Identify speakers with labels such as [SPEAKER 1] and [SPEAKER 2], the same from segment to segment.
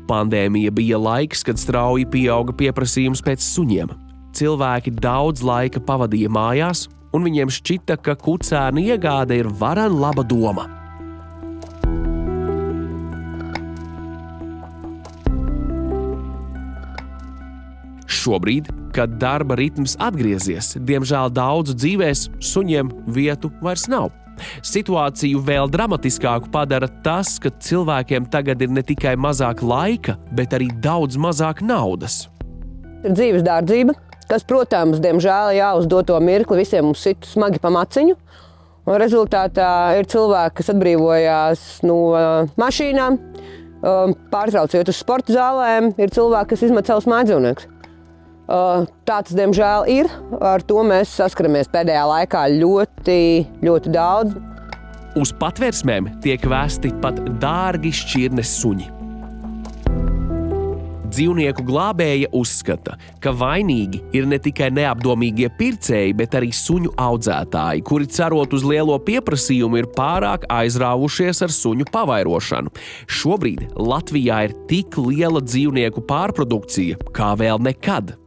[SPEAKER 1] Pandēmija bija laiks, kad strauji pieauga pieprasījums pēc suņiem. Cilvēki daudz laika pavadīja mājās, un viņiem šķita, ka kucēnu iegāde ir varan laba doma. Šobrīd, kad darba ritms atgriezies, diemžēl daudzu dzīvēs suņiem vietu vairs nav. Situāciju vēl dramatiskāku padara tas, ka cilvēkiem tagad ir ne tikai mazāk laika, bet arī daudz mazāk naudas.
[SPEAKER 2] Ir dzīves dārdzība, kas, protams, diemžēl uz doto mirkli visiem mums sit smagi pa maciņu. Un rezultātā ir cilvēki, kas atbrīvojās no mašīnām, pārtrauciet uz sporta zālēm, ir cilvēki, kas izmet savus mājdzīvniekus. Tāds, diemžēl, ir. Ar to mēs saskaramies pēdējā laikā ļoti daudz.
[SPEAKER 1] Uz patvērsmēm tiek vēsti pat dārgi šķirnes suņi. Dzīvnieku glābēja uzskata, ka vainīgi ir ne tikai neapdomīgie pircēji, bet arī suņu audzētāji, kuri cerot uz lielo pieprasījumu ir pārāk aizrāvušies ar suņu pavairošanu. Šobrīd Latvijā ir tik liela dzīvnieku pārprodukcija kā vēl nekad.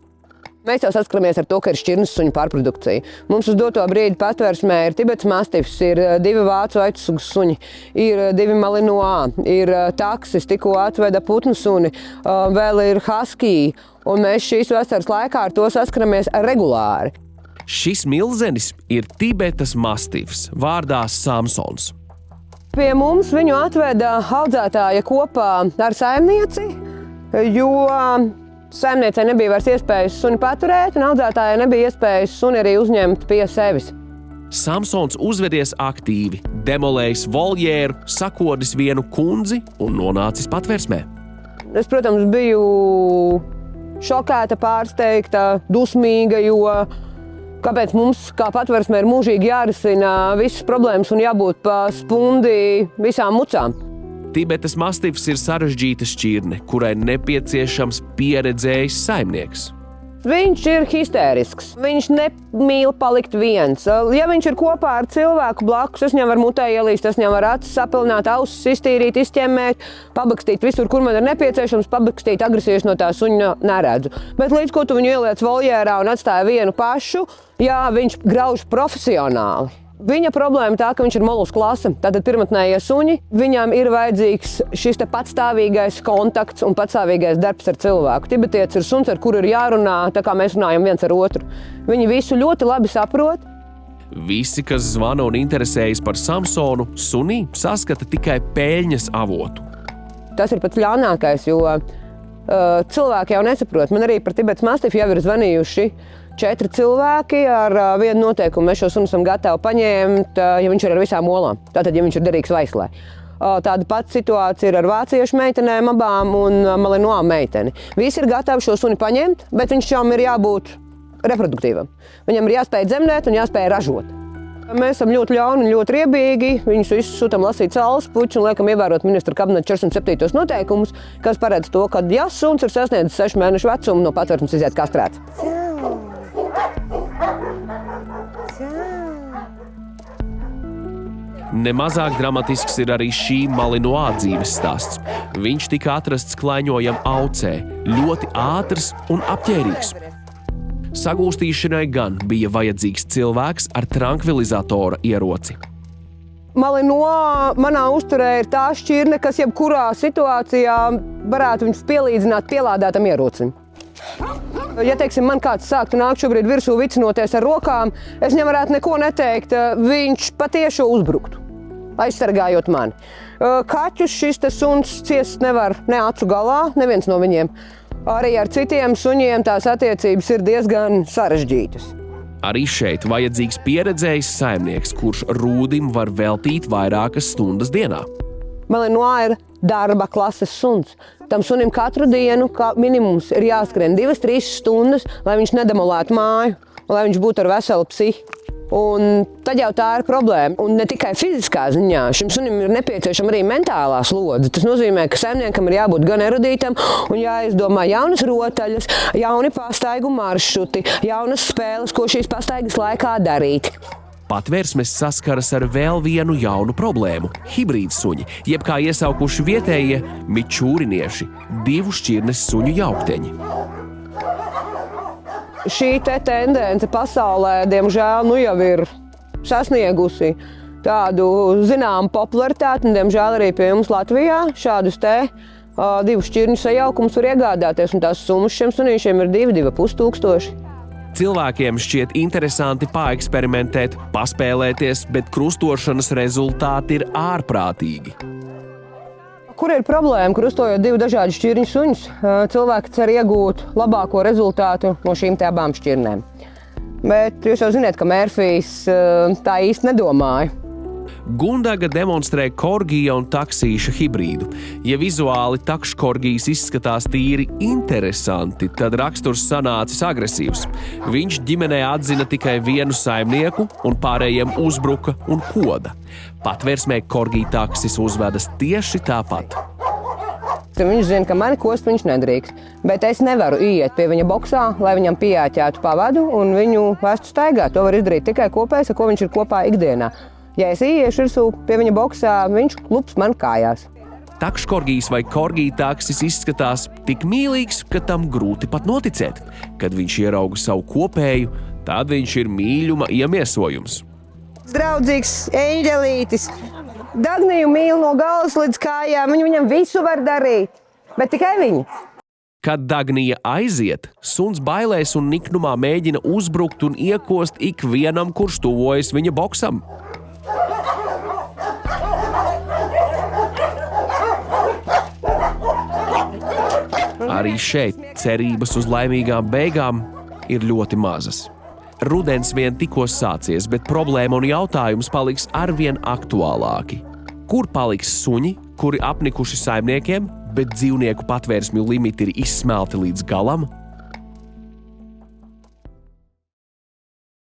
[SPEAKER 2] Mēs jau saskaramies ar to, ka ir šķirnes suņu pārprodukcija. Mums uz doto brīdi patvērsmē ir Tibets mastifs, ir 2 vācu aitsugas suņi, ir 2 malinois, ir taksis, tikko atveda putnu suni, vēl ir husky, un mēs šīs vasaras laikā ar to saskaramies regulāri.
[SPEAKER 1] Šis milzenis ir Tibetas mastifs, vārdā Samsons.
[SPEAKER 2] Pie mums viņu atveda audzētāja kopā ar saimnieci, jo saimniecei nebija vairs iespējas suni paturēt, un audzētājai nebija iespējas suni arī uzņemt pie sevis.
[SPEAKER 1] Samsons uzvedies aktīvi, demolējis voljēru, sakodis vienu kundzi un nonācis patvērsmē.
[SPEAKER 2] Es, protams, biju šokēta, pārsteigta, dusmīga, jo kāpēc mums kā patvērsmē ir mūžīgi jārisina visas problēmas un jābūt pa spundi visām mucām.
[SPEAKER 1] Tibetas mastifs ir sarežģīta šķirne, kurai nepieciešams pieredzējis saimnieks.
[SPEAKER 2] Viņš ir histērisks. Viņš nemīl palikt viens. Ja viņš ir kopā ar cilvēku blakus, es viņam varu mutē ielīst, es viņam varu acis sapilināt, ausis iztīrīt, izķemmēt, pabakstīt visur, kur man ir nepieciešams, pabakstīt agresīvas no tā suņa neredzu. Bet līdz ko tu viņu ieliec voljērā un atstāja vienu pašu, jā, viņš grauž profesionāli. Viņa problēma tā, ka viņš ir molusku klase, tātad pirmotnējie suņi. Viņam ir vajadzīgs šis te patstāvīgais kontakts un patstāvīgais darbs ar cilvēku. Tibetietis ir suns, ar kuru ir jārunā, tā kā mēs runājam viens ar otru. Viņi visu ļoti labi saprot.
[SPEAKER 1] Visi, kas zvana un interesējas par Samsonu, sunī saskata tikai peļņas avotu.
[SPEAKER 2] Tas ir pats ļaunākais, jo cilvēki jau nesaprot. Man arī par Tibetas mastifu jau ir zvanījuši 4 cilvēki ar vienu noteikumu. Mēs šo sunu esam gatavi paņemt, ja viņš ir ar visām olām. Tātad, ja viņš ir derīgs vaislē. Tāda pati situācija ir ar vāciešu meitenēm abām un malinois meiteni. Visi ir gatavi šo suni paņemt, bet viņš jau ir jābūt reproduktīvam. Viņam ir jāspēj dzemdēt un jāspēj ražot. Mēs esam ļoti ļauni un ļoti riebīgi. Viņus visus sūtam lasīt saules puķus un liekam ievērot ministra kabineta 407. noteikumus, kas paredz to, ka, ja suns ir sasniedzis 6 mēnešu vecumu, no patvērsmes iziet kastrēts.
[SPEAKER 1] Nemazāk dramatisks ir arī šī malinois dzīves stāsts. Viņš tika atrasts klaiņojam aucē, ļoti ātrs un apģērīgs. Sagūstīšanai gan bija vajadzīgs cilvēks ar trankvilizatora ieroci.
[SPEAKER 2] Malinois manā uzturē ir tā šķirne, kas jebkurā situācijā varētu viņus pielīdzināt pielādētam ierocim. Ja, teiksim, man kāds sāktu nākt šobrīd virsū vicinoties ar rokām, es viņam varētu neko neteikt, viņš patiešo uzbruktu, aizsargājot mani. Kaķus šis te suns ciest nevar ne acu galā, neviens no viņiem. Arī ar citiem suņiem tās attiecības ir diezgan sarežģītas.
[SPEAKER 1] Arī šeit vajadzīgs pieredzējis saimnieks, kurš rūdim var veltīt vairākas stundas dienā.
[SPEAKER 2] Malinois ir darba klases suns. Tam sunim katru dienu kā minimums ir jāskrien 2-3 stundas, lai viņš nedemolētu māju, lai viņš būtu ar veselu psihi. Un tad jau tā ir problēma. Un ne tikai fiziskā ziņā. Šim sunim ir nepieciešama arī mentālā slodze. Tas nozīmē, ka saimniekam ir jābūt gan erudītam un jāizdomā jaunas rotaļas, jauni pastaigu maršruti, jaunas spēles, ko šīs pastaigas laikā darīt.
[SPEAKER 1] Patvērsmes saskaras ar vēl vienu jaunu problēmu – hibrīdsuņi, jeb kā iesaukuši vietējie mičūrinieši, divu šķirnes suņu jaukteņi.
[SPEAKER 2] Šī tendence pasaulē, diemžēl, jau ir sasniegusi tādu zināmu popularitāti, un, diemžēl, arī pie mums Latvijā šādus divu šķirņu sajaukumus var iegādāties, un tās summas šiem sunīšiem ir 2–2,5 tūkstoši.
[SPEAKER 1] Cilvēkiem šķiet interesanti paeksperimentēt, paspēlēties, bet krustošanas rezultāti ir ārprātīgi.
[SPEAKER 2] Kur ir problēma, krustojot divu dažādu šķirņu suņus? Cilvēki cer iegūt labāko rezultātu no šīm abām šķirnēm. Bet jūs jau zināt, ka Mērfijs tā īsti nedomāja.
[SPEAKER 1] Gundaga demonstrē korgija un taksīša hibrīdu. Ja vizuāli takškorgijs izskatās tīri interesanti, tad raksturs sanācis agresīvs. Viņš ģimenē atzina tikai vienu saimnieku un pārējiem uzbruka un koda. Patvērsmē korgija taksis uzvedas tieši tāpat.
[SPEAKER 2] Viņš zina, ka mani kost viņš nedrīkst, bet es nevaru iet pie viņa boksā, lai viņam pieāķētu pavadu un viņu vestu staigāt. To var izdarīt tikai kopējs, ar ko viņš ir kopā ikdienā. Ja es ieiešu virsū pie viņa boksā, viņš klups man kājās.
[SPEAKER 1] Takškorgijs vai korgija taksis izskatās tik mīlīgs, ka tam grūti pat noticēt. Kad viņš ierauga savu kopēju, tad viņš ir mīļuma iemiesojums.
[SPEAKER 2] Draudzīgs eņģelītis. Dagniju mīl no galvas līdz kājām, viņam visu var darīt, bet tikai viņa.
[SPEAKER 1] Kad Dagnija aiziet, suns bailēs un niknumā mēģina uzbrukt un iekost ikvienam, kurš tuvojas viņa boksam. Arī šeit cerības uz laimīgām beigām ir ļoti mazas. Rudens vien tikko sācies, bet problēma un jautājums paliks arvien aktuālāki. Kur paliks suņi, kuri apnikuši saimniekiem, bet dzīvnieku patvērsmju limiti ir izsmelti līdz galam?